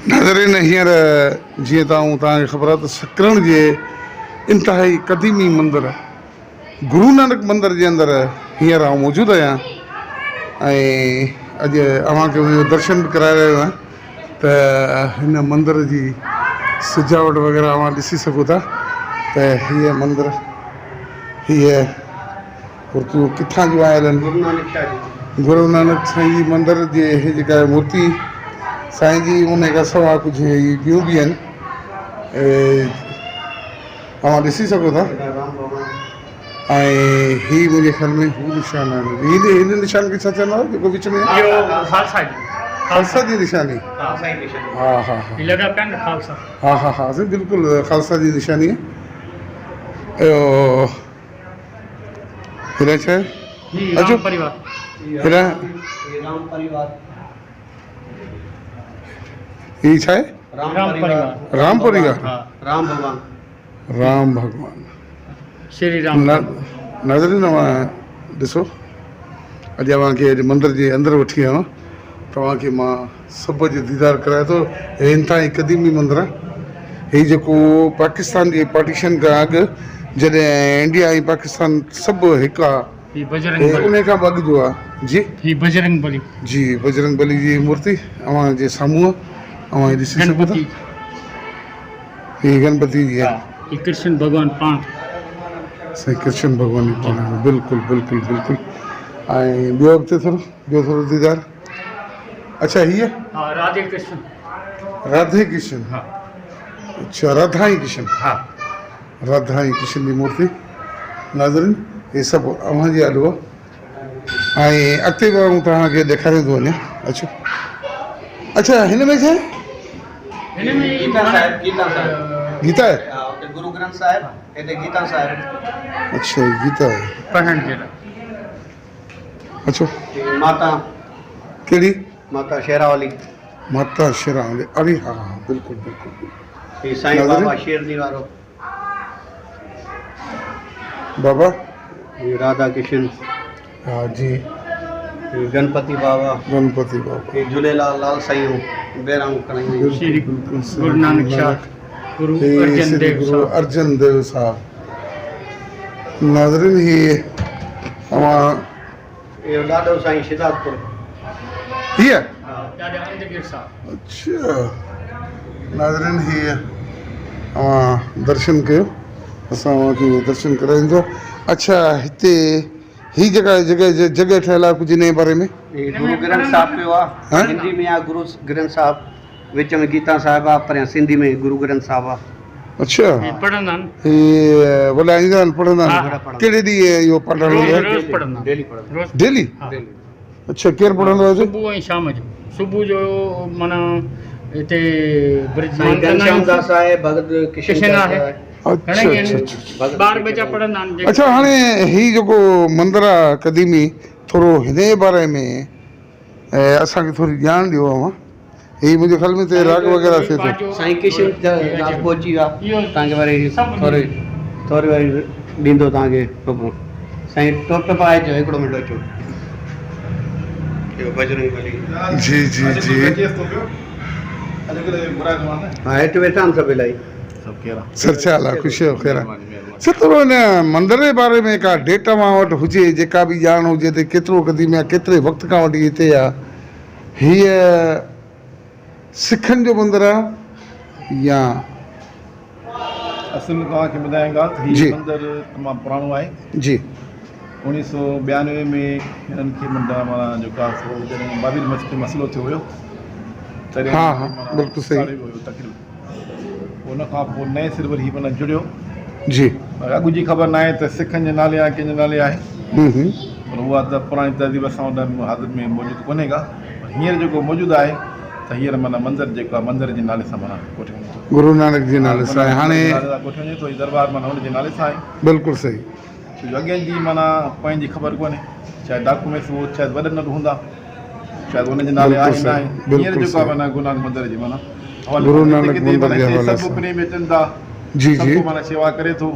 नाज़रीन हींअर जीअं तव्हांखे ख़बर आहे त सकरण जे इंतिहाई क़दीमी मंदरु गुरु नानक मंदर जे अंदरि हींअर आउं मौजूदु आहियां ऐं अॼु अव्हांखे हुनजो दर्शन बि कराए रहियो आहियां त हिन मंदर जी सजावट वग़ैरह अव्हां ॾिसी सघो था त हीअ मंदरु हीअ मूर्तियूं किथां जूं आयल आहिनि गुरु नानक साईं जी मंदर जी हीअ जेका मूर्ति साईं जी उन खां सवाइ कुझु ॿियूं बि आहिनि तव्हां ॾिसी सघो था ऐं हीअ मुंहिंजे ख़्याल में हू निशान आहे हिन निशान खे छा चवंदा जेको विच में ख़ालसा जी निशानी हा हा हा हा हा हा बिल्कुलु ख़ालसा जी निशानी आहे हेॾा छा आहे अचो हेॾा ही छा आहे राम परिवार राम भगवान श्री राम नाज़रीन ॾिसो अॼु अव्हांखे अॼु मंदर जे अंदरि वठी आयो तव्हांखे मां सभ जो दीदार कराए थो हे इंतिहाई क़दीमी मंदरु आहे हीउ जेको पाकिस्तान जे पार्टीशन खां अॻु जॾहिं इंडिया ऐं पाकिस्तान सभु हिकु आहे उन खां अॻु जो आहे जी बजरंग बली जी बजरंग बली जी मूर्ति अव्हां जे साम्हूं आहे अव्हां ॾिसी सघो था हीअ गणपति जी आहे कृष्ण भगवान पाण साईं कृष्ण भॻवान जी पाण बिल्कुलु बिल्कुलु बिल्कुलु ऐं ॿियो अॻिते ॿियो थोरो दीदार अच्छा हीअ राधे कृष्ण राधे कृष्ण हा अच्छा राधा ई कृष्ण हा राधा ई कृष्ण जी मूर्ति नाज़रीन हे सभु अव्हां जे आॾो आहे ऐं अॻिते बि आऊं तव्हांखे ॾेखारे थो वञा अचो अच्छा हिन में छा आहे गीता आहे गुरु ग्रंथ साहिब हिते गीता साहिब अच्छा गीता आहे पढ़ण जे लाइ अच्छा माता कहिड़ी माता शेरावाली माता शेरावाली अरे हा हा बिल्कुलु बिल्कुलु ही साईं बाबा शेरनी वारो बाबा ही राधा कृष्ण हा जी ही गणपति बाबा गणपति बाबा ही झूलेलाल लाल साईं बेरांग कराई श्री गुरु नानक शाह गुरु अर्जन देव गुरु अर्जन देव साहब नाज़रीन ही अवां ये ॾाढो साईं शिदातपुर हीअ ॾाढे अंधगिर साहब अच्छा नाज़रीन ही अवां दर्शन कयो असां अव्हांखे दर्शन कराईंदो अच्छा हिते ही जगह ठहियल आहे कुझु इन जे बारे में ये गुरु ग्रंथ साहिब पियो हाँ? आहे हिंदी में आहे गुरु ग्रंथ साहिब विच में गीता साहिब आहे पर सिंधी में गुरु ग्रंथ साहिब आहे अच्छा पढ़ंदा आहिनि ही भला ईंदा आहिनि पढ़ंदा आहिनि कहिड़े ॾींहुं इहो पढ़णु रोज़ पढ़ंदा डेली पढ़ंदा रोज़ डेली डेली अच्छा केरु पढ़ंदो आहे सुबुह ऐं शाम जो सुबुह जो माना हिते साईं घनश्याम दास आहे भगत कृष्ण आहे अच्छा अच्छा अच्छा 12 बजा पढ़ंदा आहिनि अच्छा हाणे ही जेको मंदरु आहे क़दीमी थोरो हिन जे बारे में असांखे थोरी ॼाण ॾियो अव्हां ही मुंहिंजे ख़्याल में त राग वग़ैरह थिए थो साईं कृष्ण दास पहुची विया तव्हांखे वरी थोरी वरी ॾींदो तव्हांखे साईं टोप पाए अचो हिकिड़ो मिंट अचो इहो बजरंग बली जी जी जी हा हेठि वेठा आहिनि सभु इलाही सरचा हाल आहे ख़ुशी आहे ख़ैर छा थोरो हिन मंदर जे बारे में का डेट मां वटि हुजे जेका बि ॼाण हुजे त केतिरो क़दीम आहे केतिरे वक़्त खां वठी हिते आहे हीअ सिखनि जो मंदरु आहे या असल में तव्हांखे ॿुधायांगा त जी। हीउ मंदरु तमामु पुराणो आहे जी 1992 में हिननि खे माना जेका जॾहिं बाबिल मस्जिद में मसइलो थियो हुयो तॾहिं हा, हा, बिल्कुलु सही। हुयो तक़रीबु उन खां पोइ नए सिर वरी हीउ माना जुड़ियो जी अॻु जी ख़बर न आहे त सिखनि जे नाले आहे कंहिंजे नाले आहे पर उहा त पुराणी तहज़ीब असां वटि हाज़िर में मौजूदु कोन्हे का पर हींअर जेको मौजूदु आहे त हींअर माना मंदरु जेको आहे मंदर जे नाले सां माना कोठे वञे थो गुरु नानक जे नाले सां आहे। हाणे कोठे वञे थो हीउ दरबार माना हुनजे नाले सां आहे बिल्कुलु सही छो जो अॻियां जी माना पंहिंजी ख़बर कोन्हे चाहे डॉक्यूमेंट्स उहो शायदि वॾनि न हूंदा शायदि हुनजे नाले बिल्कुलु आहे न सही, आहे बिल्कुलु हींअर जेको सही। आहे माना गुरु नानक मंदर जी माना गुरु नानक मंदर जे हवाले सभु सां। प्रेम अचनि था जी जी सभु माना शेवा करे थो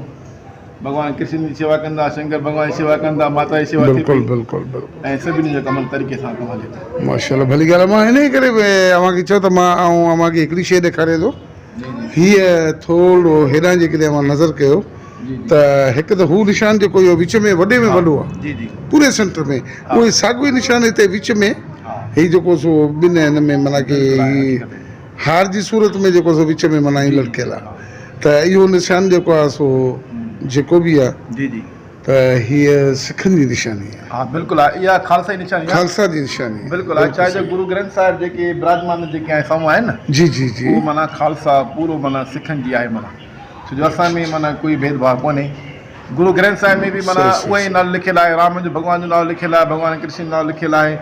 भॻवान कृष्ण जी शेवा कंदा, शंकर भॻवान जी शेवा कंदा, माता जी शेवा थी बिल्कुलु पई बिल्कुलु बिल्कुलु ऐं सभिनी जो कमु तरीक़े सां कमु हले थो। माशाल्लाह भली ॻाल्हि आहे। मां हिन करे अव्हांखे चयो त मां अव्हांखे हिकिड़ी शइ ॾेखारे थो। हीअ थोरो हेॾां जेकॾहिं मां नज़र कयो त हिकु त हू निशान जेको इहो विच में वॾे में वॾो आहे जी जी पूरे सेंटर में, उहे साॻियो ई निशान हिते विच में हीउ जेको सो ॿिनि हिन में माना की हार जी सूरत में जेको सो विच में माना ही लटकियल आहे, त इहो निशान जेको आहे सो जेको बि आहे जी जी त हीअ सिखनि जी निशानी आहे, हा बिल्कुलु आहे। इहा खालसा जी निशानी आहे, खालसा जी निशानी आहे। बिल्कुलु आहे। चाहे जो गुरु ग्रंथ साहिब जेके विराजमान जेके आहे साम्हूं आहिनि न, जी जी जी उहो माना खालसा पूरो माना सिखनि जी आहे। माना छो जो असां में माना कोई भेदभाव कोन्हे। गुरु ग्रंथ साहिब में बि माना सही, उहो ई नालो लिखियलु आहे, राम जो भॻवान जो नालो लिखियलु आहे, भॻवान कृष्ण जो नालो लिखियलु आहे,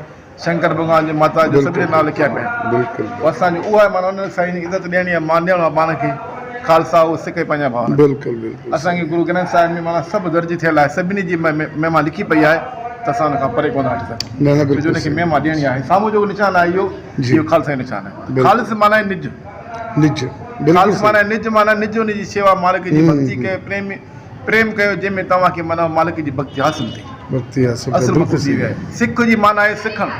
शंकर भॻवान जो माता जो सभिनी नालो लिखिया पिया आहिनि। बिल्कुलु असांजो उहा माना उन साईं जी इज़त ॾियणी आहे, मान ॾियणो आहे पाण खे। खालसा उहो सिखे पंहिंजा भाउ। बिल्कुलु बिल्कुलु असांखे गुरु ग्रंथ साहिब में माना सभु दर्ज थियल आहे, सभिनी जी महिमा लिखी पई आहे, त असां हुन खां परे कोन हटी सघूं। न न छो जो बिल्कुलु हुनखे महिमा ॾियणी आहे। साम्हूं जेको निशान आहे इहो खालसा जो निशान आहे। बिल्कुलु। खालिस माना आहे निज, निज खालिस माना निज माना निज हुनजी शेवा, मालिक जी भक्ति कयो, प्रेम कयो, जंहिंमें तव्हांखे माना मालिक जी भक्ति हासिल थी, भक्ति हासिल असुल बिल्कुलु थी वियो आहे। सिख जी माना आहे सिखणु,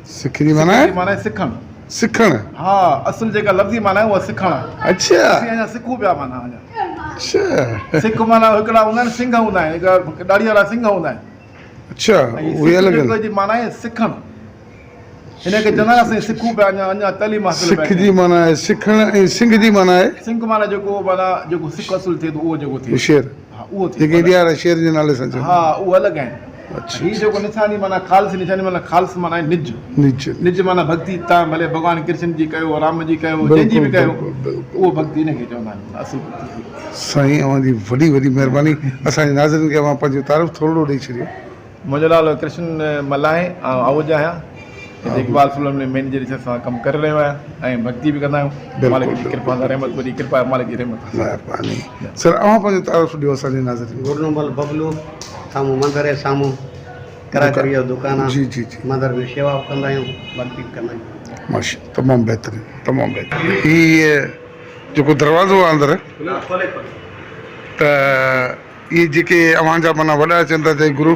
सिख जी माना सिख जी माना आहे सिखणु। सिखणु हा, असुल जेका लफ़्ज़ी माना आहे उहा सिखणु आहे। अच्छा असीं अञा सिखूं पिया माना अञा। अच्छा सिख माना हिकिड़ा हूंदा आहिनि सिंघ हूंदा आहिनि, हिकिड़ा ॾाढ़ी वारा सिंघ हूंदा आहिनि। अच्छा ऐं उहे सिख अलॻि जेको जी माना आहे सिखणु। हिनखे चवंदा असीं सिखूं पिया अञा तइलीम हासिल सिख जी माना आहे सिखणु ऐं सिंघ जी माना आहे सिंघ माना जेको सिख असुल थिए थो उहो जेको थिए, शेर, हा उहो थिए। जेके इंडिया वारा शेर जे नाले सां चवनि। हा उहो अलॻि आहिनि। अच्छा हीअ जेको निशानी माना खालस निशानी माना खालस माना आहे निज। निज निज माना भक्ति, तव्हां भले भॻवान कृष्ण जी कयो, राम जी कयो, जंहिंजी बि कयो, उहो भक्ति हिनखे चवंदा आहिनि असुल भक्ति। साईं अव्हांजी वॾी वॾी महिरबानी। असांजे नाज़रीन खे अव्हां पंहिंजो तारीफ़ थोरो ॾेई छॾियो। मुंहिंजो नालो कृष्ण मल्हाए ऐं आहूजा आहियां। हिते इकबाल फिल्म में मैनेजर जे सां कमु करे रहियो आहियां ऐं भक्ति बि कंदा आहियूं। मालिक जी कृपा सां, रहमत वॾी कृपा आहे, मालिक जी रहमत। महिरबानी सर, अव्हां पंहिंजो तारीफ़ ॾियो असांजे नाज़रीन। गुरनूमल बबलू, साम्हूं मंदर आहे, साम्हूं कराकरी जो दुकानु आहे। जी जी जी मंदर में शेवा कंदा आहियूं, भक्ति कंदा आहियूं। माशा तमामु बहितरीनु, तमामु बहितरीनु। हीअ जेको दरवाज़ो आहे अंदरि, त इहे जेके अव्हांजा माना वॾा अचनि था हिते गुरु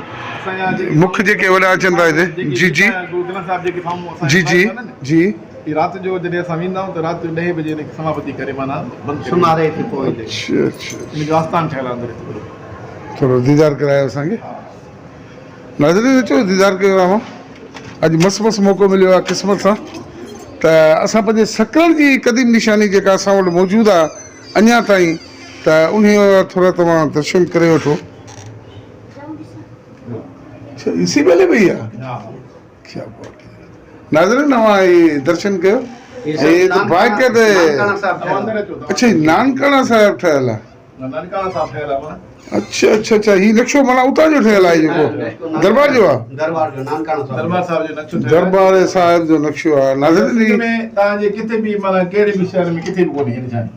मुख जेके वॾा अचनि था हिते, जी जी गुरु ग्रंथ साहिब जेके साम्हूं जी जी जी राति जो जॾहिं असां वेंदा आहियूं त राति जो 10 बजे हिनखे समापति करे माना बंदि करे सुम्हारे थी पोइ अच्छा अच्छा हिनजो आस्थान ठहियलु आहे अंदरि हिते। थोरो दीदार करायो असांखे। नाज़रीन अचो दीदार कयो। अव्हां अॼु मस्तु मस्तु मौक़ो मिलियो आहे क़िस्मत सां, त असां पंहिंजे सकल जी क़दीम निशानी जेका असां वटि मौजूदु आहे अञा ताईं, त उन थोरा तव्हां दर्शन करे वठो। अच्छा इसी पहले भैया क्या बात है। नाज़रीन अव्हां इहे दर्शन कयो। हे त बाक़ाइद अच्छा नानकाना साहिब ठहियल आहे। नानकाना साहिब ठहियलु आहे माना। अच्छा अच्छा अच्छा हीउ नक्शो माना उतां जो ठहियल आहे जेको दरबार जो आहे। दरबार जो नानकाना साहिब, दरबार साहिब जो नक्शो ठहियलु आहे। दरबार साहिब जो नक्शो आहे। नाज़रीन सिंध में तव्हांजे किथे बि माना कहिड़े बि शहर में किथे बि कोन्हे हीअ निशानी।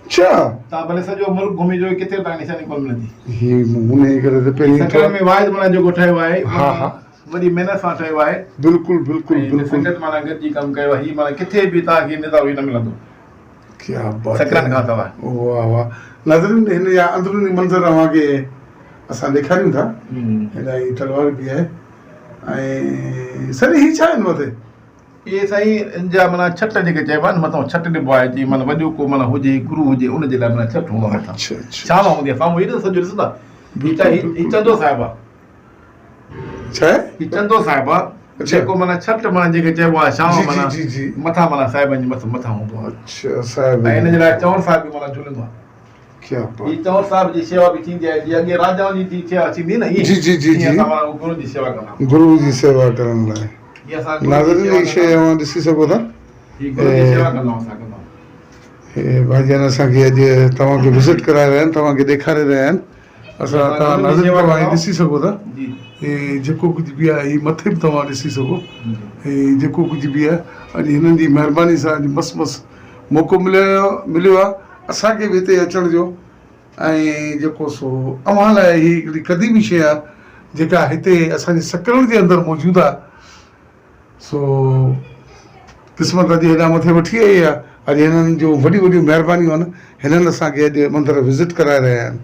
अच्छा तव्हां भले सॼो मुल्क घुमी जो किथे तव्हां निशानी कोन मिलंदी। हीउ हुन करे त पहिरीं सकल में वाहिद माना जेको ठहियो आहे, हा हा वॾी महिनत सां ठहियो आहे। बिल्कुलु बिल्कुलु ऐं बिल्कुलु संगत माना गॾिजी कमु कयो आहे। हीअ माना किथे बि तव्हांखे निज़ारो ई न मिलंदो। क्या बात सकरनि खां सवाइ। वाह वाह। नाज़रीन हिन जा अंदरूनी मंज़र अव्हांखे असां ॾेखारियूं था। हेॾा ही तलवार बि आहे ऐं सर हीउ छा आहिनि मथे? इहे साईं जा माना छट जेके चइबा आहिनि, मथां छट ॾिबो आहे जीअं माना वॾो को माना हुजे गुरू हुजे उनजे लाइ माना छट हूंदो आहे मथां। अच्छा अच्छा छांव हूंदी आहे साम्हूं हेॾो सॼो ॾिसंदा। हीअ चंदो साहिब आहे, छा आहे? हीअ चंदो साहिब आहे। अच्छा। जेको माना छट माना जेके चइबो आहे छांव जी, माना जी, जी, जी। मथां माना साहिबनि जे मथां हूंदो आहे। अच्छा साहिब ऐं हिनजे लाइ चौर साहिब बि माना झूलंदो आहे। क्या बात। हीअ चौर साहिब जी शेवा बि थींदी आहे जीअं अॻे राजाउनि जी शेवा थींदी न ईअं। जी, जी, जी, जी। असां माना गुरू जी शेवा कंदा आहियूं। गुरू जी सेवा करण लाइ हीअ असां गुरू जी नाज़रीन शेवा हीअ शइ अव्हां ॾिसी सघो था। हीअ गुरू जी शेवा कंदा आहियूं असां कंदा आहियूं। हे भाईजान असांखे अॼु तव्हांखे विज़िट कराए रहिया आहिनि, तव्हांखे ॾेखारे रहिया आहिनि। असां तव्हां नाज़रीन तव्हां हीअ ॾिसी सघो था। जी हे जेको कुझु बि आहे हीअ मथे बि तव्हां ॾिसी सघो। हे जेको कुझु बि आहे अॼु हिननि जी महिरबानी सां अॼु मस्तु मस्तु मौक़ो मिलियो आहे असांखे बि हिते अचण जो। ऐं जेको सो अव्हां लाइ हीअ हिकिड़ी क़दीमी शइ आहे जेका हिते असांजे सकल जे अंदरि मौजूदु आहे। सो क़िस्मत अॼु हेॾा मथे वठी आई आहे। अॼु हिननि जो वॾियूं वॾियूं महिरबानियूं आहिनि। हिननि असांखे अॼु मंदरु विज़िट कराए रहिया आहिनि।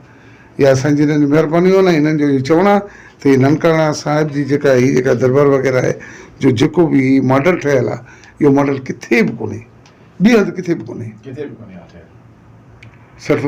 इहा असांजी हिननि जी महिरबानी आहे न हिननि जो इहो चवणु आहे त हीअ ननकाणा साहिब जी जेका दरबार वग़ैरह आहे जो जेको बि मॉडल ठहियलु आहे इहो मॉडल किथे बि कोन्हे ॿी हंधि किथे बि कोन्हे किथे बि कोन्हे सिर्फ़ु